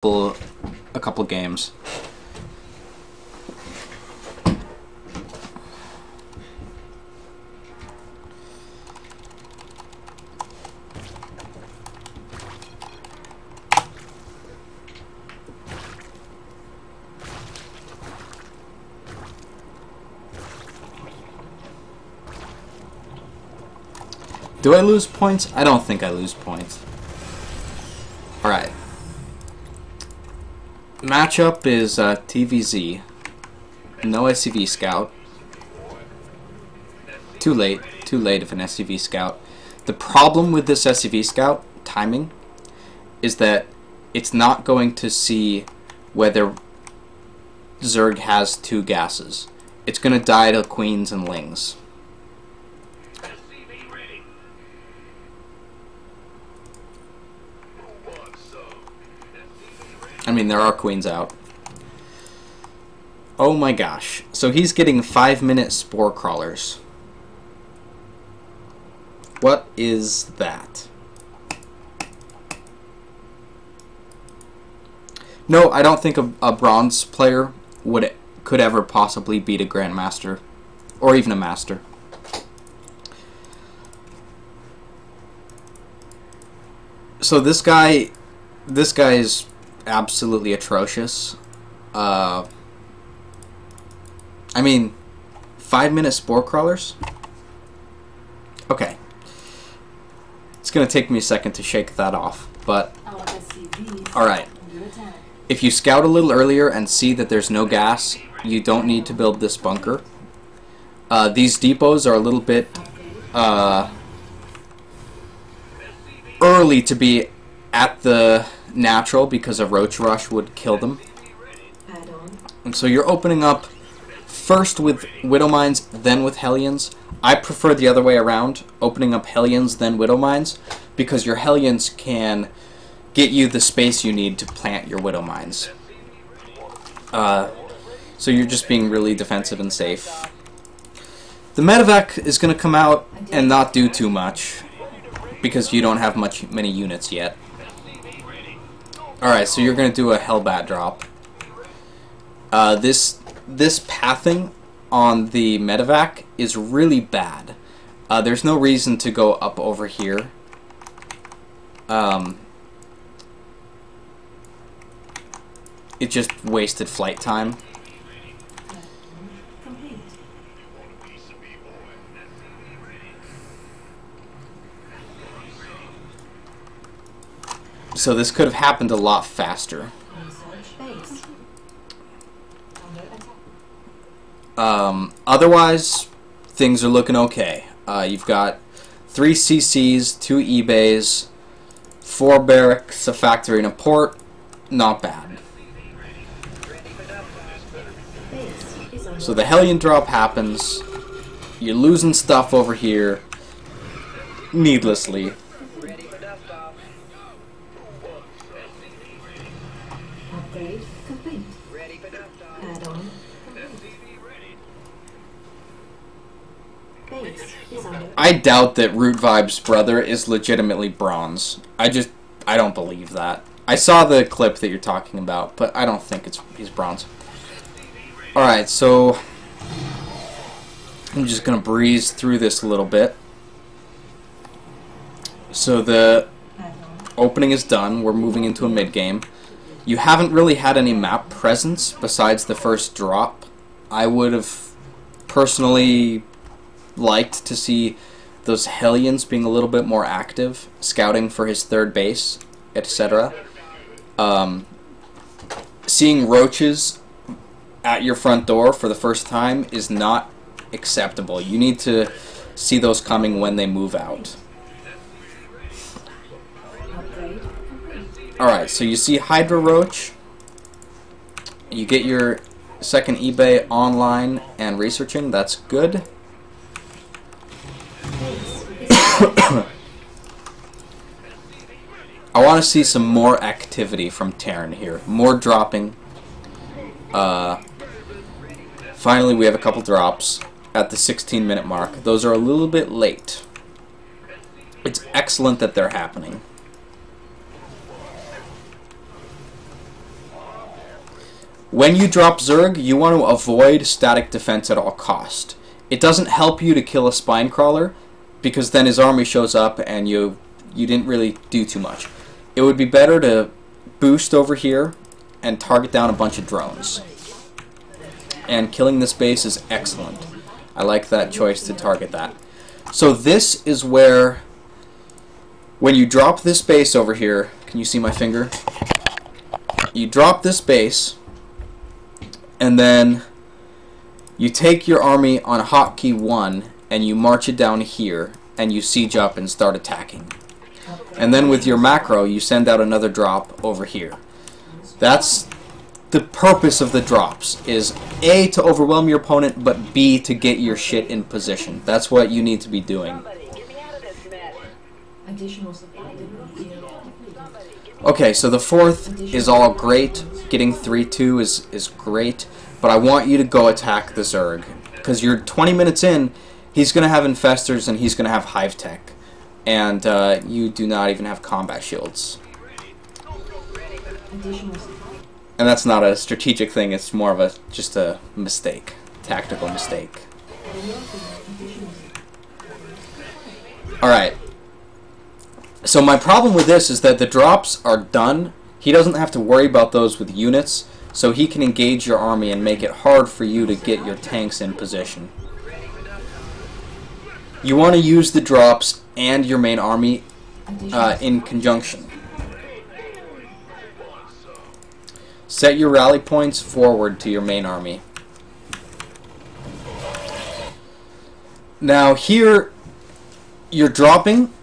a couple games. Do I lose points? I don't think I lose points. Alright. Matchup is TVZ. No SCV Scout. Too late if an SCV Scout. The problem with this SCV Scout timing is that it's not going to see whether Zerg has two gases. It's going to die to queens and lings. I mean, there are queens out. Oh my gosh. So he's getting 5-minute spore crawlers. What is that? No, I don't think a bronze player could ever possibly beat a grandmaster or even a master. So this guy is absolutely atrocious. I mean, 5-minute spore crawlers? Okay. It's gonna take me a second to shake that off, but alright. If you scout a little earlier and see that there's no gas, you don't need to build this bunker. These depots are a little bit early to be at the natural because a roach rush would kill them. And so you're opening up first with Widow Mines, then with Hellions. I prefer the other way around, opening up Hellions, then Widow Mines, because your Hellions can get you the space you need to plant your Widow Mines. So you're just being really defensive and safe. The medevac is going to come out and not do too much, because you don't have many units yet. Alright, so you're going to do a Hellbat drop. This pathing on the medevac is really bad. There's no reason to go up over here. It just wasted flight time. So this could have happened a lot faster. Otherwise, things are looking okay. You've got 3 CCs, 2 eBays, 4 barracks, a factory, and a port. Not bad. So the Hellion drop happens. You're losing stuff over here needlessly. Upgrade complete. Add-on complete. Base is under. I doubt that Root Vibe's brother is legitimately bronze. I don't believe that. I saw the clip that you're talking about, but I don't think he's bronze. Alright, so I'm just gonna breeze through this a little bit. So the opening is done. We're moving into a mid-game. You haven't really had any map presence besides the first drop. I would have personally liked to see those Hellions being a little bit more active, scouting for his third base, etc. Seeing roaches at your front door for the first time is not acceptable. You need to see those coming when they move out. Alright, so you see Hydra Roach. You get your second eBay online and researching. That's good. I want to see some more activity from Terran here. More dropping. Finally, we have a couple drops at the 16-minute mark. Those are a little bit late. It's excellent that they're happening. When you drop Zerg, you want to avoid static defense at all cost. It doesn't help you to kill a spine crawler, because then his army shows up and you didn't really do too much. It would be better to boost over here and target down a bunch of drones. And killing this base is excellent. I like that choice to target that. So this is where, when you drop this base over here, can you see my finger? You drop this base, and then you take your army on hotkey 1 and you march it down here and you siege up and start attacking. And then with your macro you send out another drop over here. That's the purpose of the drops, is A, to overwhelm your opponent, but B, to get your shit in position. That's what you need to be doing. Okay, so the 4th is all great. Getting 3-2 is great. But I want you to go attack the Zerg, because you're 20 minutes in, he's going to have infestors and he's going to have hive tech. And you do not even have combat shields. And that's not a strategic thing, it's more of just a mistake. Tactical mistake. Alright. So my problem with this is that the drops are done. He doesn't have to worry about those with units, so he can engage your army and make it hard for you to get your tanks in position. You want to use the drops and your main army in conjunction. Set your rally points forward to your main army. Now here, you're dropping,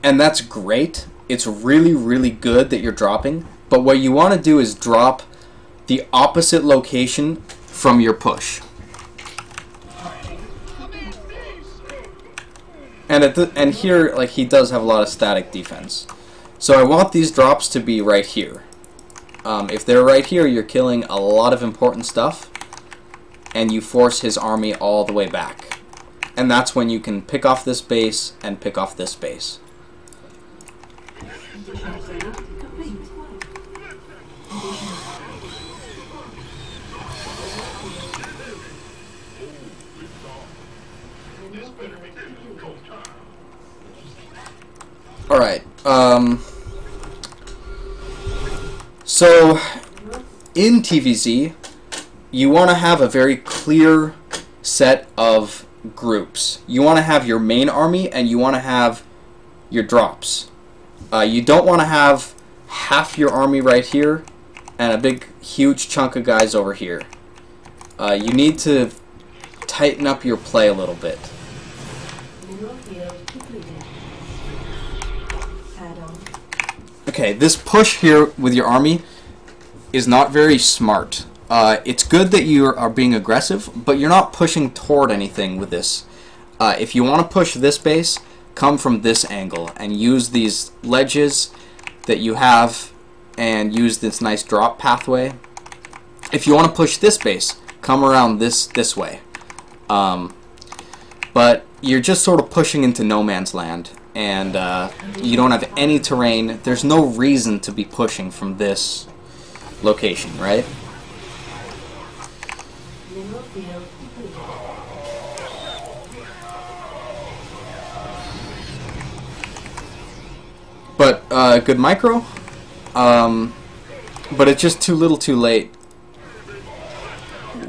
and that's great. It's really, really good that you're dropping, but what you want to do is drop the opposite location from your push. And here, like, he does have a lot of static defense. So I want these drops to be right here. If they're right here, you're killing a lot of important stuff, and you force his army all the way back. And that's when you can pick off this base and pick off this base. Alright, so in TVZ, you want to have a very clear set of groups. You want to have your main army and you want to have your drops. You don't want to have half your army right here and a big huge chunk of guys over here. You need to tighten up your play a little bit. Okay, this push here with your army is not very smart. It's good that you are being aggressive, but you're not pushing toward anything with this. If you want to push this base, come from this angle and use these ledges that you have and use this nice drop pathway. If you want to push this base, come around this way. But you're just sort of pushing into no man's land, and you don't have any terrain. There's no reason to be pushing from this location, right? But good micro, but it's just too little too late.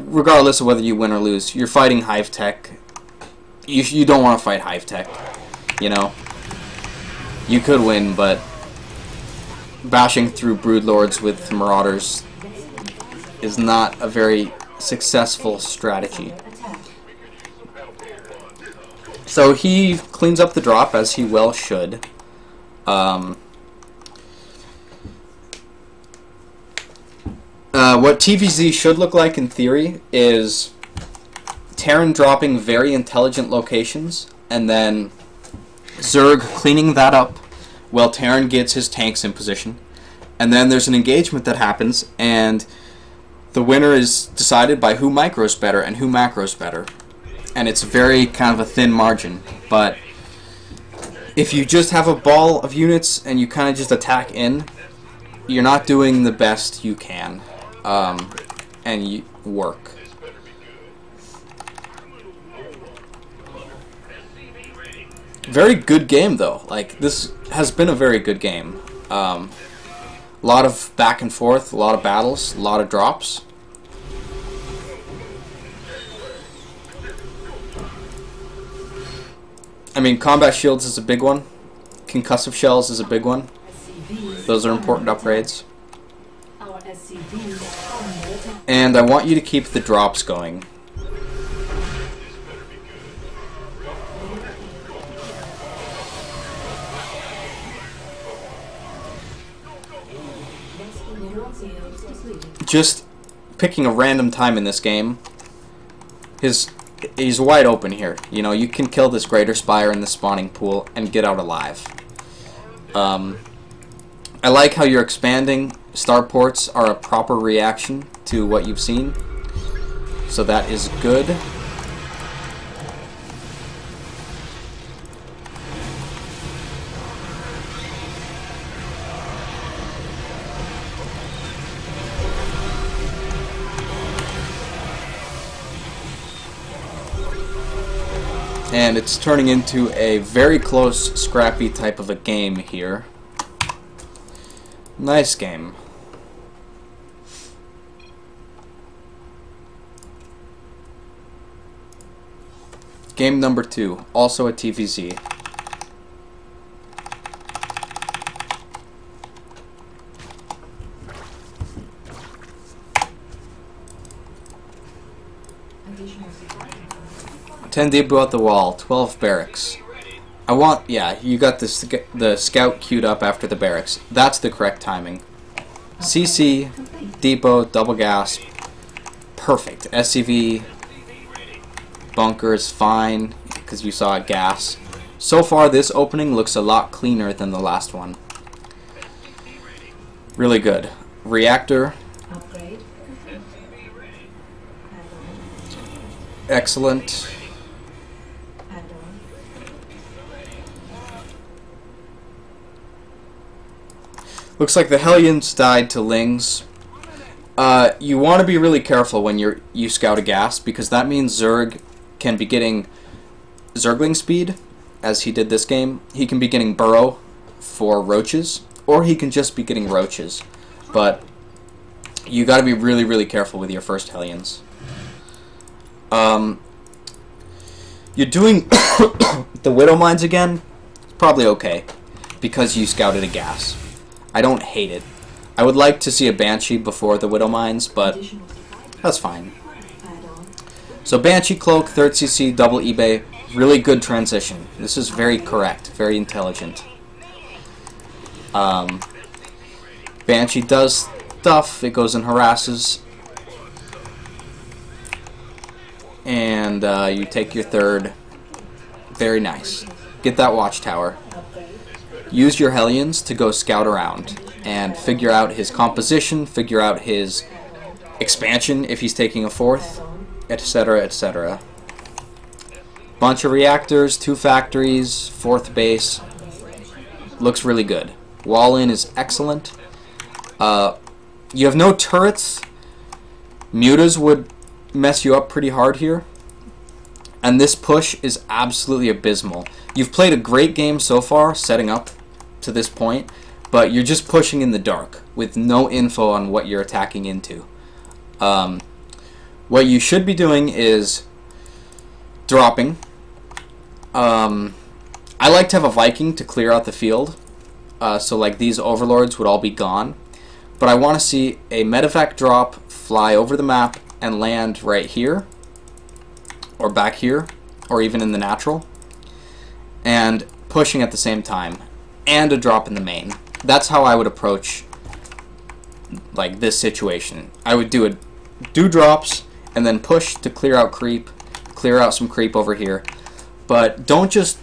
Regardless of whether you win or lose, you're fighting hive tech. You don't want to fight hive tech, you know. You could win, but bashing through broodlords with marauders is not a very successful strategy. So he cleans up the drop, as he well should. What TVZ should look like in theory is Terran dropping very intelligent locations, and then Zerg cleaning that up while Terran gets his tanks in position. And then there's an engagement that happens, and the winner is decided by who micros better and who macros better. And it's very kind of a thin margin, but if you just have a ball of units and you kind of just attack in, you're not doing the best you can. and you work. Very good game, though. Like, this has been a very good game. A lot of back and forth, a lot of battles, a lot of drops. I mean, combat shields is a big one. Concussive shells is a big one. Those are important upgrades. And I want you to keep the drops going. Just picking a random time in this game. He's wide open here. You know, you can kill this Greater Spire in the spawning pool and get out alive. I like how you're expanding. Starports are a proper reaction to what you've seen. So that is good. And it's turning into a very close, scrappy type of a game here. Nice game. Game number 2, also a TVZ. Ten debut at the wall, 12 barracks. I want, yeah, you got the scout queued up after the barracks. That's the correct timing. CC, depot, double gasp, perfect. SCV, bunkers, fine, because you saw a gas. So far, this opening looks a lot cleaner than the last one. Really good. Reactor. Excellent. Looks like the Hellions died to Lings. You want to be really careful when you scout a gas, because that means Zerg can be getting Zergling speed, as he did this game. He can be getting Burrow for roaches, or he can just be getting roaches. But you got to be really, really careful with your first Hellions. You're doing the Widow Mines again. It's probably okay, because you scouted a gas. I don't hate it. I would like to see a Banshee before the Widow Mines, but that's fine. So Banshee Cloak, 3rd CC, double eBay, really good transition. This is very correct, very intelligent. Banshee does stuff, it goes and harasses. And you take your 3rd. Very nice. Get that watchtower. Use your Hellions to go scout around and figure out his composition, figure out his expansion if he's taking a 4th, etc., etc. Bunch of reactors, 2 factories, 4th base. Looks really good. Wall in is excellent. You have no turrets. Mutas would mess you up pretty hard here. And this push is absolutely abysmal. You've played a great game so far, setting up to this point, but you're just pushing in the dark with no info on what you're attacking into. What you should be doing is dropping. I like to have a Viking to clear out the field, so like these overlords would all be gone, but I want to see a medevac drop, fly over the map, and land right here, or back here, or even in the natural, and pushing at the same time, and a drop in the main. That's how I would approach like this situation. I would do drops and then push to clear out creep, clear out some creep over here, but don't just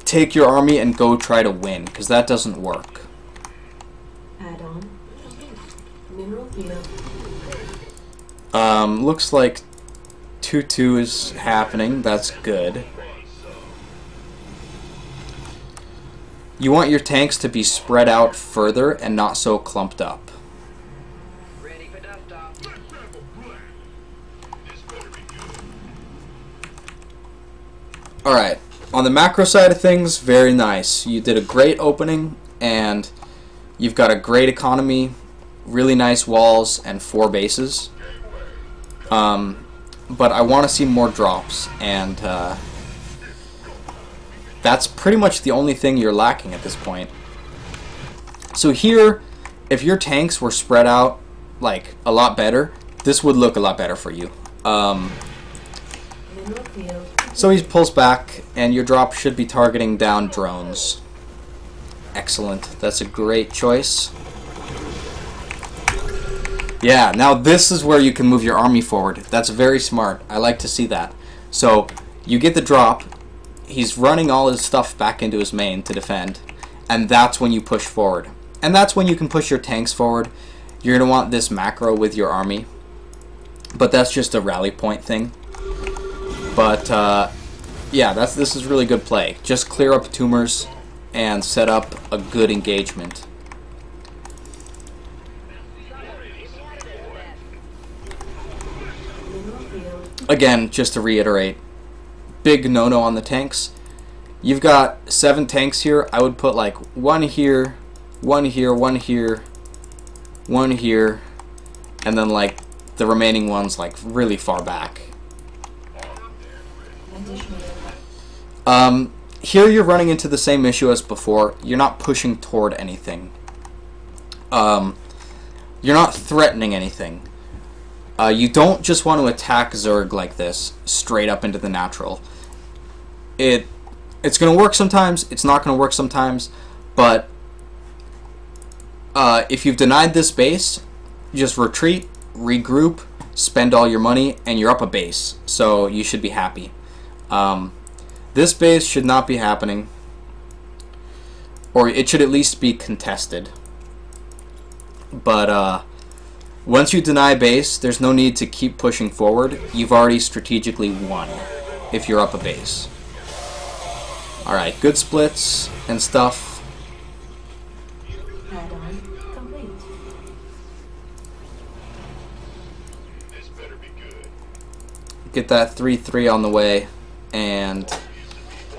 take your army and go try to win, because that doesn't work. Add-on. Mineral field. Looks like 2-2 is happening. That's good. You want your tanks to be spread out further and not so clumped up. Alright, on the macro side of things, very nice. You did a great opening, and you've got a great economy, really nice walls, and 4 bases. But I want to see more drops, and that's pretty much the only thing you're lacking at this point. So here, if your tanks were spread out like a lot better, this would look a lot better for you. So he pulls back, and your drop should be targeting down drones. Excellent. That's a great choice. Yeah, now this is where you can move your army forward. That's very smart. I like to see that. So you get the drop. He's running all his stuff back into his main to defend, and that's when you push forward. And that's when you can push your tanks forward. You're going to want this macro with your army, but that's just a rally point thing. But yeah, this is really good play. Just clear up tumors and set up a good engagement. Again, just to reiterate, big no-no on the tanks. You've got 7 tanks here. I would put like 1 here, 1 here, 1 here, 1 here, and then like the remaining ones like really far back. Here you're running into the same issue as before. You're not pushing toward anything. You're not threatening anything. You don't just want to attack Zerg like this, straight up into the natural. It's going to work sometimes, it's not going to work sometimes, but if you've denied this base, just retreat, regroup, spend all your money, and you're up a base. So you should be happy. This base should not be happening, or it should at least be contested. But once you deny base, there's no need to keep pushing forward. You've already strategically won if you're up a base. Alright, good splits and stuff. Add-on complete. Get that 3-3 on the way, and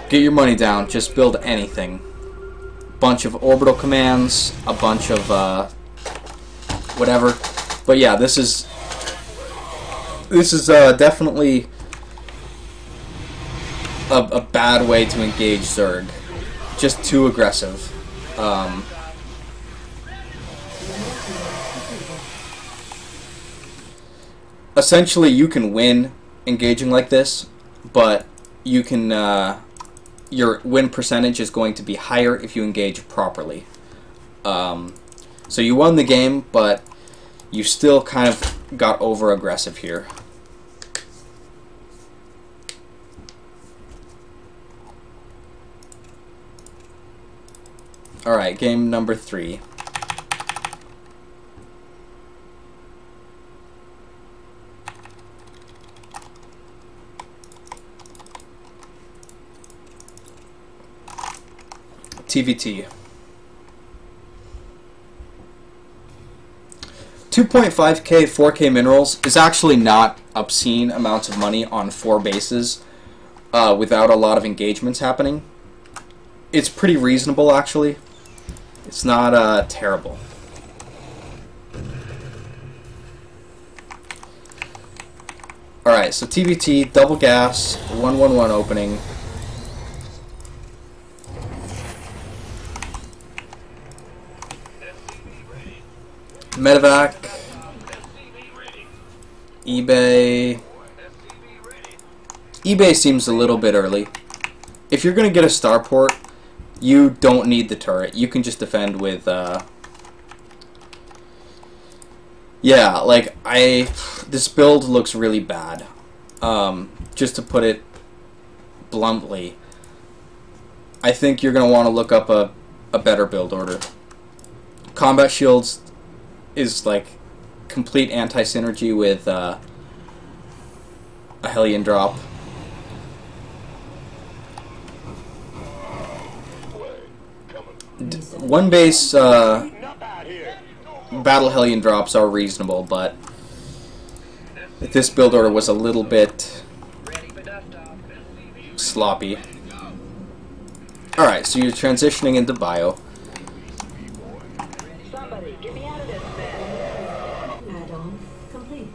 get your money down. Just build anything. Bunch of orbital commands, a bunch of whatever. But yeah, this is definitely a bad way to engage Zerg. Just too aggressive. Essentially, you can win engaging like this, but you can your win percentage is going to be higher if you engage properly. So you won the game, but you still kind of got over aggressive here. Alright, game number 3. TVT. 2.5k 4k minerals is actually not obscene amounts of money on 4 bases without a lot of engagements happening. It's pretty reasonable, actually. It's not terrible. Alright, so TVT, double gas, 1-1-1 opening. Medevac, eBay. eBay seems a little bit early. If you're going to get a starport, you don't need the turret. You can just defend with, yeah, like, this build looks really bad. Just to put it bluntly, I think you're going to want to look up a better build order. Combat shields is like complete anti-synergy with a Hellion drop. One base Battle Hellion drops are reasonable, but this build order was a little bit sloppy. Alright, so you're transitioning into bio. Somebody, get me out of this mess. Add-on complete.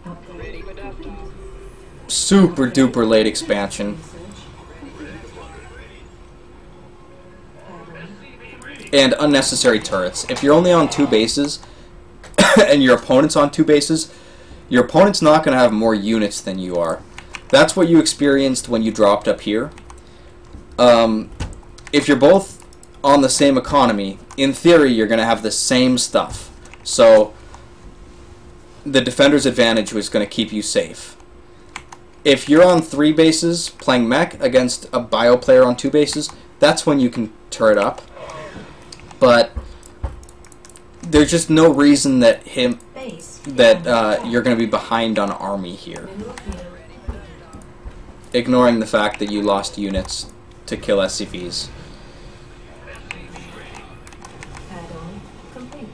Upgrade complete. Super duper late expansion. And unnecessary turrets. If you're only on 2 bases, and your opponent's on 2 bases, your opponent's not going to have more units than you are. That's what you experienced when you dropped up here. If you're both on the same economy, in theory you're going to have the same stuff. So the defender's advantage was going to keep you safe. If you're on 3 bases playing mech against a bio player on 2 bases, that's when you can turret up. But there's just no reason that you're going to be behind on army here. Ignoring the fact that you lost units to kill SCVs. Add-on complete.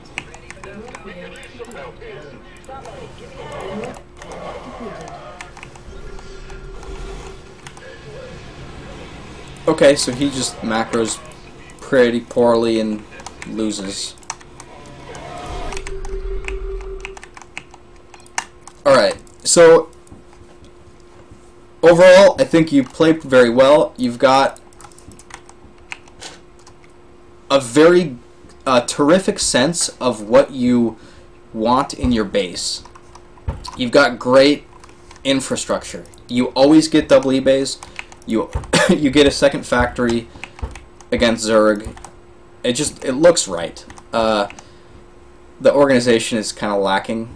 Okay, so he just macros pretty poorly and loses. Alright, so overall, I think you played very well. You've got a very terrific sense of what you want in your base. You've got great infrastructure. You always get double ebays. You you get a second factory against Zerg. It looks right. The organization is kind of lacking,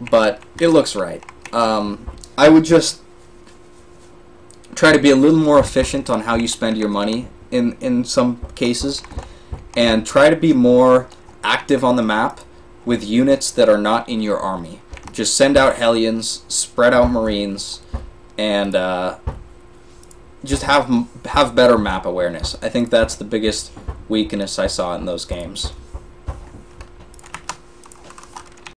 but it looks right. I would just try to be a little more efficient on how you spend your money in some cases, and try to be more active on the map with units that are not in your army. Just send out Hellions, spread out Marines, and just have better map awareness. I think that's the biggest weakness I saw in those games.